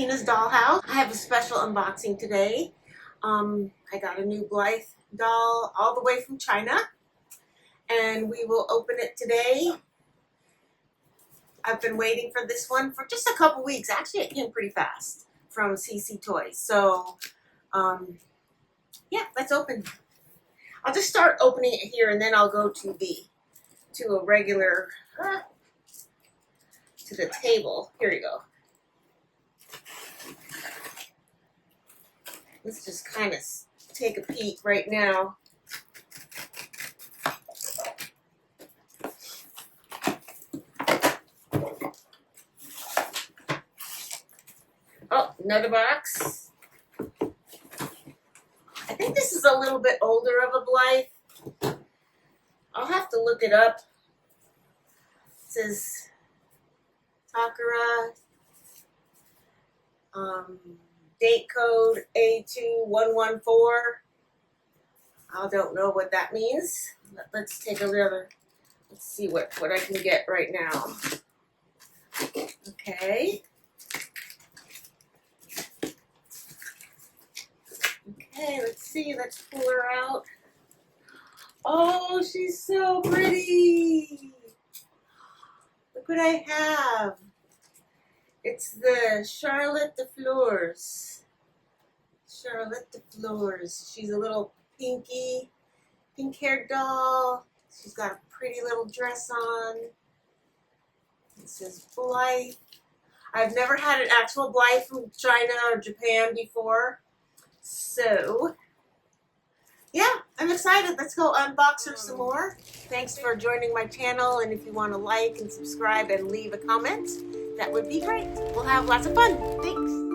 Tina's Dollhouse. I have a special unboxing today. I got a new Blythe doll all the way from China, and we will open it today. I've been waiting for this one for just a couple weeks. Actually, it came pretty fast from CC Toys. So, yeah, let's open. I'll just start opening it here, and then I'll go to a regular to the table. Here you go. Let's just kind of take a peek right now. Oh, another box. I think this is a little bit older of a Blythe. I'll have to look it up. It says Takara, date code A2114. I don't know what that means. Let's take another. Let's see what I can get right now. Okay. Okay, let's see. Let's pull her out. Oh, she's so pretty. Look what I have. It's the Charlotte de Fleurs. Charlotte de Fleurs. She's a little pink-haired doll. She's got a pretty little dress on. It says Blythe. I've never had an actual Blythe from China or Japan before. So, yeah, I'm excited. Let's go unbox her some more. Thanks for joining my channel, and if you want to like and subscribe and leave a comment, that would be great. We'll have lots of fun. Thanks.